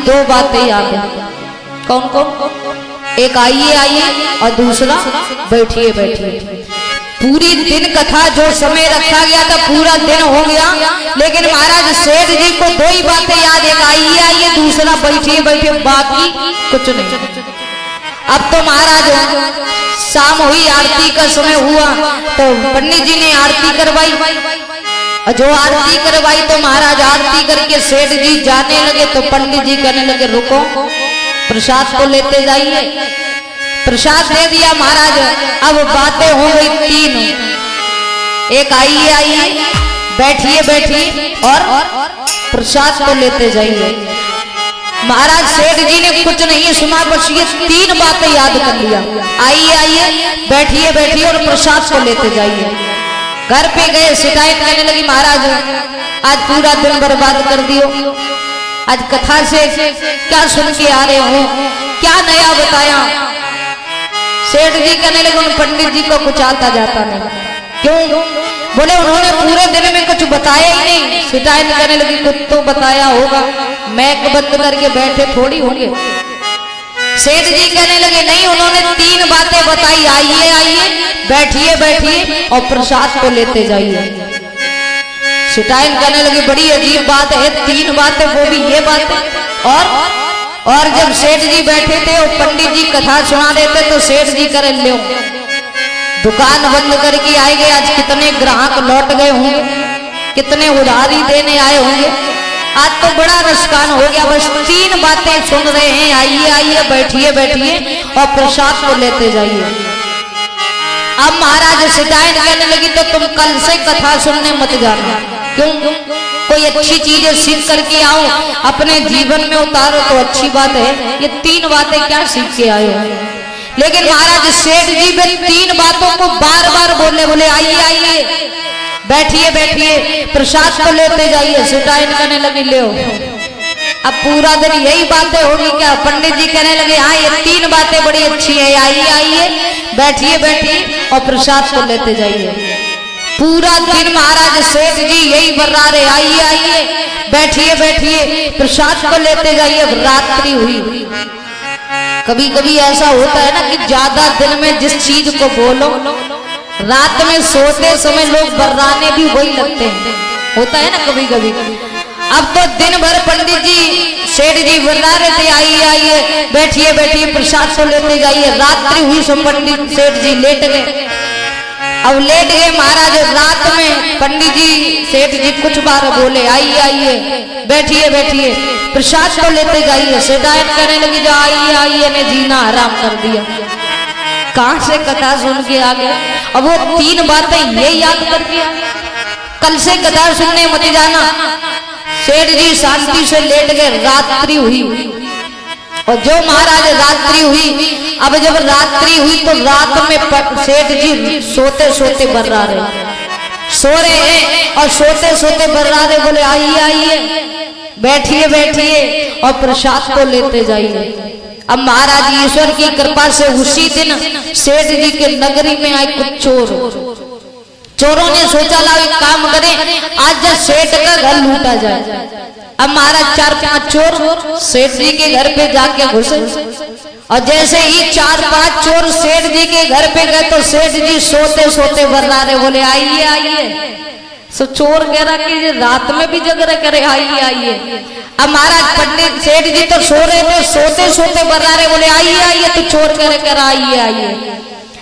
दो बातें याद है। कौन कौन? एक आइए आइए और दूसरा बैठिए बैठिए। पूरी दिन कथा जो समय रखा गया था पूरा दिन हो गया, लेकिन महाराज सेठ जी को दो ही बातें याद, एक आइए आइए दूसरा बैठिए बैठिए, बाकी कुछ नहीं। अब तो महाराज शाम हुई, आरती का समय हुआ तो पंडित जी ने आरती करवाई। जो आरती करवाई तो महाराज आरती करके सेठ जी जाने लगे तो पंडित जी कहने लगे रुको, प्रसाद को लेते जाइए। प्रसाद दे दिया महाराज। अब बातें हो गई तीन, एक आइए आइए, बैठिए बैठिए और प्रसाद को लेते जाइए। महाराज सेठ जी ने कुछ नहीं सुना, बस ये तीन बातें याद कर लिया, आइए आइए, बैठिए बैठिए और प्रसाद को लेते जाइए। घर पे गए, शिकायत करने लगी महाराज आज पूरा दिन बर्बाद कर दियो, आज कथा से क्या सुन के आ रहे हो, क्या नया बताया। सेठ जी कहने लगे उन पंडित जी को कुछ आता जाता नहीं। क्यों? बोले उन्होंने पूरे दिन में कुछ बताया ही नहीं। शिकायत करने लगी कुछ तो बताया होगा, मैक बंद करके बैठे थोड़ी होंगे। सेठ जी कहने लगे नहीं, उन्होंने तीन बातें बताई, आइए आइए, बैठिए बैठिए और प्रसाद को लेते जाइए। शिकायत करने लगी बड़ी अजीब बात है, तीन बातें वो भी ये बातें। और जब सेठ जी बैठे थे और पंडित जी कथा सुना देते तो सेठ जी करे लो दुकान बंद करके आएंगे, आज कितने ग्राहक लौट गए होंगे, कितने उधारी देने आए होंगे, आज तो बड़ा नुकसान हो गया। बस तीन बातें सुन रहे हैं, आइए आइए, बैठिए बैठिए और प्रसाद को लेते जाइए। अब महाराज शिकायत करने लगी तो तुम कल से कथा सुनने मत जाना। क्यों? कोई अच्छी चीजें सीख करके आओ, अपने जीवन में उतारो तो अच्छी बात है, ये तीन बातें क्या सीख के आए हो। लेकिन महाराज सेठ जी भी तीन बातों को बार बार बोले आइए आइए, बैठिए बैठिए, प्रसाद को लेते जाइए। शिकायत करने लगी ले अब पूरा दिन यही बातें होगी क्या? पंडित जी कहने लगे हाँ ये तीन बातें बड़ी अच्छी है, आइए आइए, बैठिए बैठिए और प्रसाद को लेते जाइए। पूरा दिन महाराज सेठ जी यही बर्रा रहे, आइए आइए, बैठिए बैठिए, प्रसाद को लेते जाइए। रात्रि हुई। कभी कभी ऐसा होता है ना कि ज्यादा दिन में जिस चीज को बोलो रात में सोते समय लोग बर्राने भी वही लगते हैं, होता है ना कभी कभी। अब तो दिन भर पंडित जी सेठ जी बर्रा रहे थे, आइए आइए, बैठिए बैठिए, प्रसाद को लेते जाइए। रात्रि हुई सो पंडित सेठ जी लेट गए। अब लेट गए महाराज। रात में पंडित जी सेठ जी कुछ बार बोले आइए आइए, बैठिए बैठिए, प्रसाद को लेते जाइए। शिकायत करने लगी जो आइए आइए ने जीना हराम कर दिया। कहां से कथा सुन के आ गए, अब वो तीन बातें ये याद करके कल से कथा सुनने मत जाना। सेठ जी शांति से लेट गए। रात्रि हुई और जो महाराज रात्रि हुई, अब जब रात्रि हुई तो रात में सेठ जी सोते सोते बर्रा रहे, सो रहे हैं और सोते सोते बर्रा रहे, बोले आइए आइए, बैठिए बैठिए और प्रसाद को लेते जाइए। अब महाराज ईश्वर की कृपा से उसी दिन सेठ जी के नगरी में आए कुछ चोर। चोरों ने सोचा ला एक काम करें, आज जब सेठ का घर लूटा जाए। अब महाराज 4-5 चोर सेठ जी के घर पे जाके घुसे और जैसे ही 4-5 चोर सेठ जी के घर पे गए तो सेठ जी सोते सोते बर्रा रहे, बोले आइए आइए। सो चोर कह रहा कि रात में भी जग रहे, करे आइए आइए। अब महाराज पंडित सेठ जी तो सो रहे थे, सोते सोते बर्रा रहे, बोले आइए आइए, तो चोर कह रहा आइए आइए।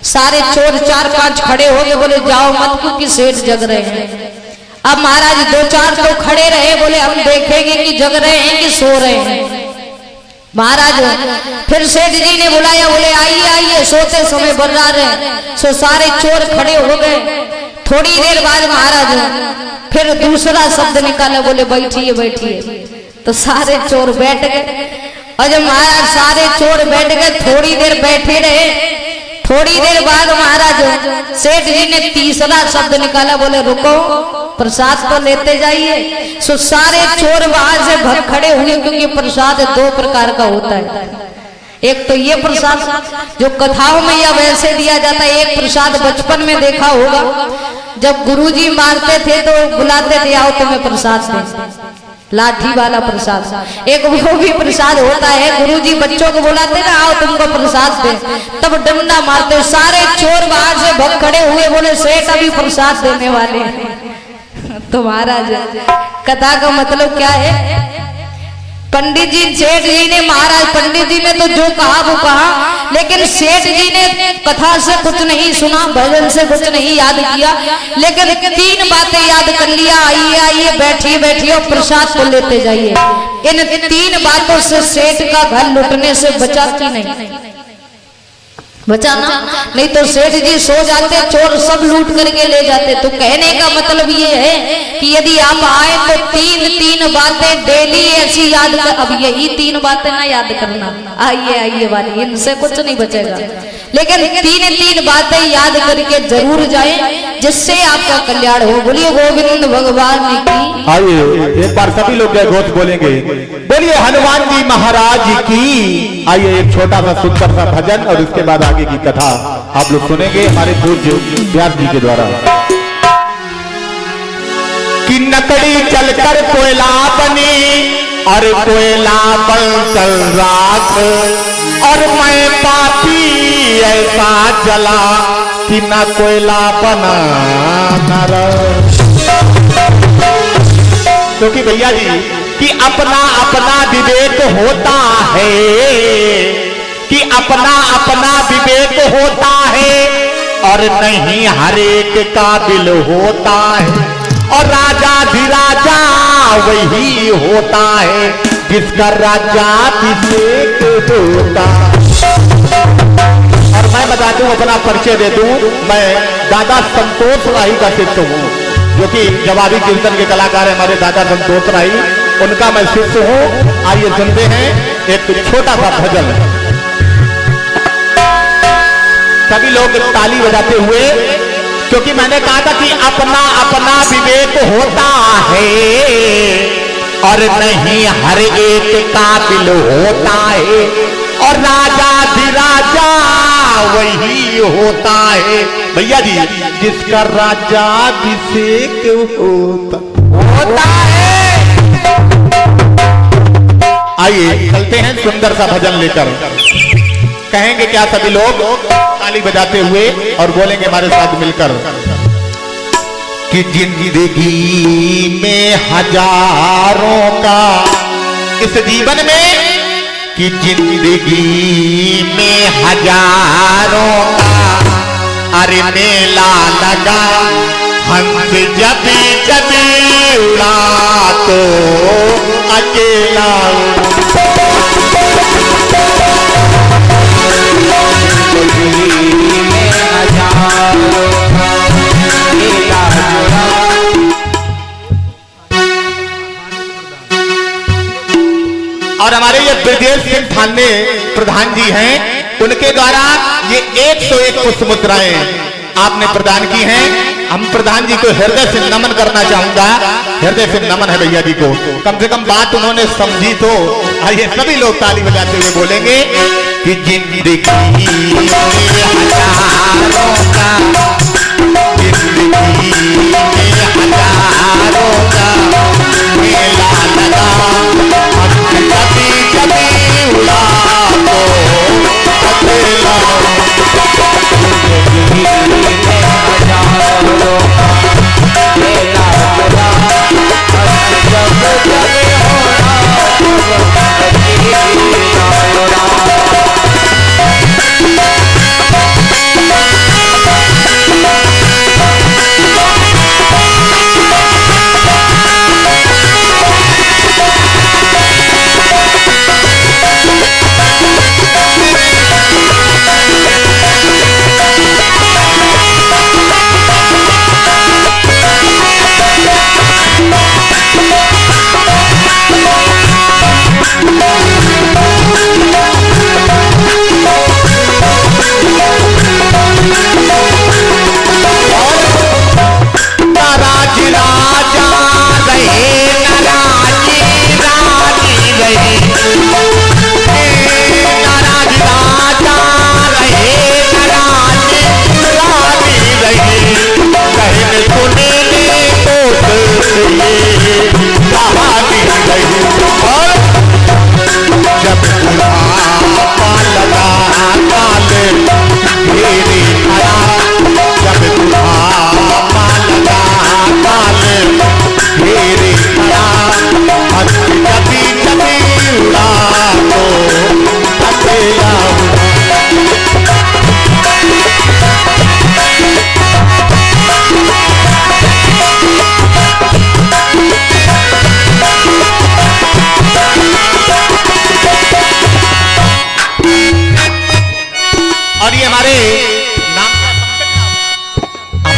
सारे चोर 4-5 खड़े हो गए, बोले जाओ मत क्योंकि सेठ जग रहे हैं। अब महाराज 2-4 तो खड़े रहे, बोले हम देखेंगे कि जग रहे हैं कि सो रहे हैं। महाराज फिर सेठ जी ने बुलाया, बोले आइए आइए, सोते समय बर्रा रहे। सो सारे चोर खड़े हो गए। थोड़ी देर बाद महाराज फिर दूसरा शब्द निकाला, बोले बैठिए बैठिए। तो सारे चोर बैठ गए और जब महाराज सारे चोर बैठ गए, थोड़ी देर बैठे रहे। थोड़ी देर बाद महाराज सेठ जी ने तीसरा शब्द निकाला, बोले रुको, प्रसाद तो लेते जाइए। सो सारे चोर वहां से भग खड़े हुए, क्योंकि प्रसाद 2 प्रकार का होता है। एक तो ये प्रसाद जो कथाओं में या वैसे दिया जाता है, एक प्रसाद बचपन में देखा होगा, जब गुरुजी मारते थे तो बुलाते थे आओ तुम्हें प्रसाद दे। लाठी वाला प्रसाद। एक वो भी प्रसाद होता है, गुरुजी बच्चों को बुलाते ना, आओ तुमको प्रसाद दे, तब डंडा मारते, सारे चोर बाहर से भग खड़े हुए, बोले सेठ अभी प्रसाद देने वाले हैं। तो महाराज कथा का मतलब क्या है, पंडित जी सेठ जी ने, महाराज पंडित जी ने तो जो कहा वो कहा, लेकिन सेठ जी ने कथा से कुछ नहीं सुना, भजन से कुछ नहीं याद किया, लेकिन 3 बातें याद कर लिया। आइए आइए बैठिए बैठिए और प्रसाद को लेते जाइए। इन 3 बातों से सेठ का घर लुटने से बचा कि नहीं बचा ना? नहीं तो सेठ जी सो जाते, चोर सब लूट करके ले जाते। तो कहने का मतलब ये है कि यदि आप आए तो 3 बातें डेली ऐसी याद कर। अब यही 3 बातें ना याद करना, आइए आइए वाली, इनसे कुछ नहीं बचेगा, लेकिन 3 बातें याद करके जरूर जाएं, जिससे आपका कल्याण हो। बोलिए गोविंद भगवान की। आइए एक बार सभी लोग जय घोष बोलेंगे, बोलिए हनुमान जी महाराज की। आइए एक छोटा सा सुंदर सा भजन और उसके बाद आगे की कथा आप लोग सुनेंगे हमारे पूज्य व्यास जी के द्वारा। कि नकड़ी चलकर कोयला बनी और कोयला बनकर राख, और मैं पापी ऐसा जला कि न कोयला बना न रह। क्योंकि भैया जी कि अपना अपना विवेक होता है, कि अपना अपना विवेक होता है, और नहीं हर एक काबिल होता है, और राजा धीराजा वही होता है जिसका राज्याभिषेक होता। और मैं बता दूं, अपना परिचय दे दूं, मैं दादा संतोष राही का शिष्य हूं, जो कि जवाबी कीर्तन के कलाकार है हमारे दादा संतोष राही, उनका मैं शिष्य हूं। आइए सुनते हैं एक छोटा सा भजन, सभी लोग ताली बजाते हुए, क्योंकि मैंने कहा था कि अपना अपना विवेक होता है, और नहीं हर एक काबिल होता है, और राजा धीराजा वही होता है भैया जी जिसका राज्याभिषेक होता है। आइए चलते हैं सुंदर सा भजन लेकर। कहेंगे क्या सभी लोग ताली बजाते हुए और बोलेंगे हमारे साथ मिलकर कि जिंदगी में हजारों का, इस जीवन में, कि जिंदगी में हजारों का अरे मेला लगा, हंस जब जब उड़ा तो अकेला और हमारे ये ब्रजेश सिंह थाने प्रधान जी हैं, उनके द्वारा ये 101 पुष्प मुद्राएं आपने प्रदान की हैं। हम प्रधान जी को हृदय से नमन करना चाहूंगा, हृदय से नमन है भैया जी को, कम से कम बात उन्होंने समझी। तो आइए सभी लोग ताली बजाते हुए बोलेंगे कि जिंदगी में हजारों का, जिंदगी में हजारों का मेला लगा, कभी कभी उड़ा तो अकेला, जिंदगी में हजारों का मेला लगा, जब जब होना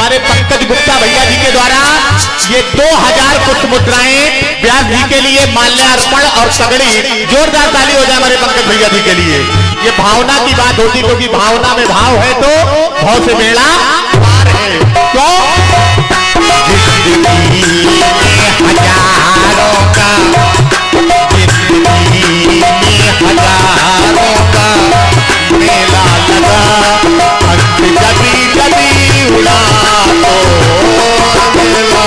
हमारे पंकज गुप्ता भैया जी के द्वारा ये 2000 पुष्प मुद्राएं व्यास जी के लिए माल्यार्पण और सगड़ी जोरदार ताली हो जाए हमारे पंकज भैया जी के लिए। ये भावना की बात होती क्योंकि भावना में भाव है तो भाव से बेड़ा पार है। क्यों हजारों का हजारों का मेला लगा कभी कभी उड़ा तो मेला।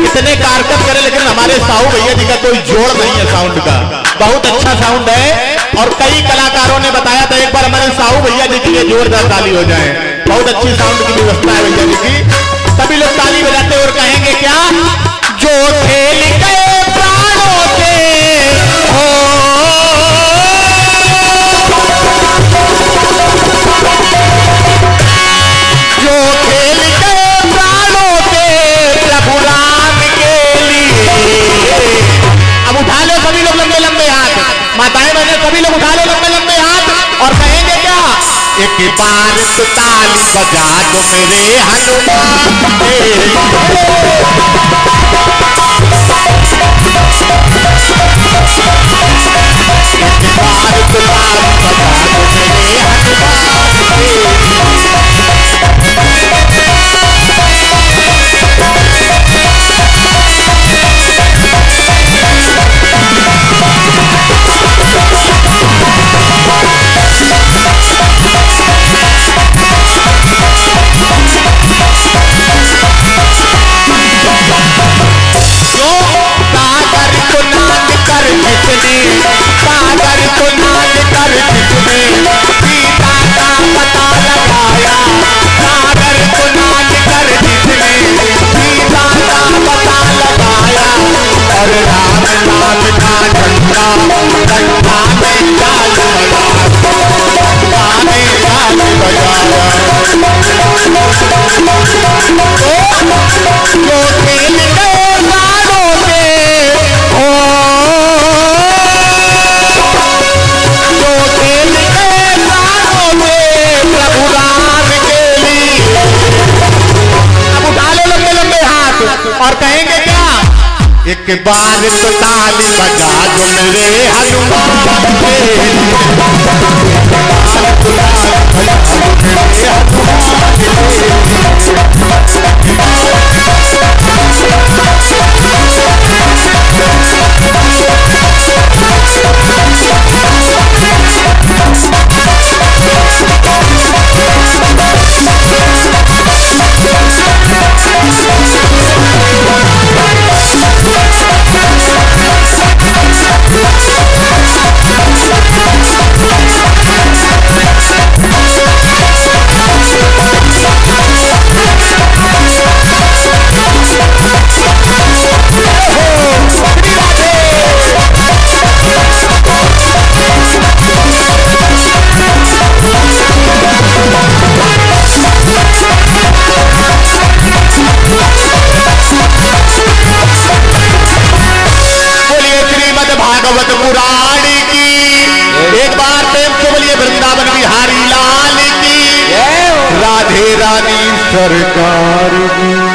इतने कारकत करे लेकिन हमारे साहू भैया जी का कोई जोड़ नहीं है साउंड का। बहुत अच्छा साउंड है और कई कलाकारों ने बताया था एक बार हमारे साहू भैया जी के लिए जोरदार ताली हो जाए। बहुत अच्छी साउंड की व्यवस्था है भैया जी की। सभी लोग ताली बजाते और कहेंगे क्या, जो खेल गए प्राणों से हो जो खेल गए प्राणों से प्रभु राम के लिए। अब उठा लो सभी लोग लंबे लंबे हाथ, माताएं बहनें सभी लोग उठा लो लंबे लंबे हाथ और कहेंगे क्या, एक बार तो ताली बजा दो मेरे हनुमान एक बार तो ताली बजा दो मेरे हनुमान। सागर को नाल कर जिसने सीता का पता लगाया, सागर को नाल कर जिसने सीता का पता लगाया और राम नाम का झंडा गंगा में डाल बजाया। जो खेल गए बालों से हो प्रभु राम के लिए। अब उठा लो लंबे लंबे हाथ और कहेंगे क्या, एक बार तो ताली बजा दो मेरे हनुमान के लिए। एक बार तो ताली बजा दो मेरे हनुमान के भागवत पुराण की एक बार प्रेम से बोलिए वृंदावन बिहारी लाल की, राधे रानी सरकार की।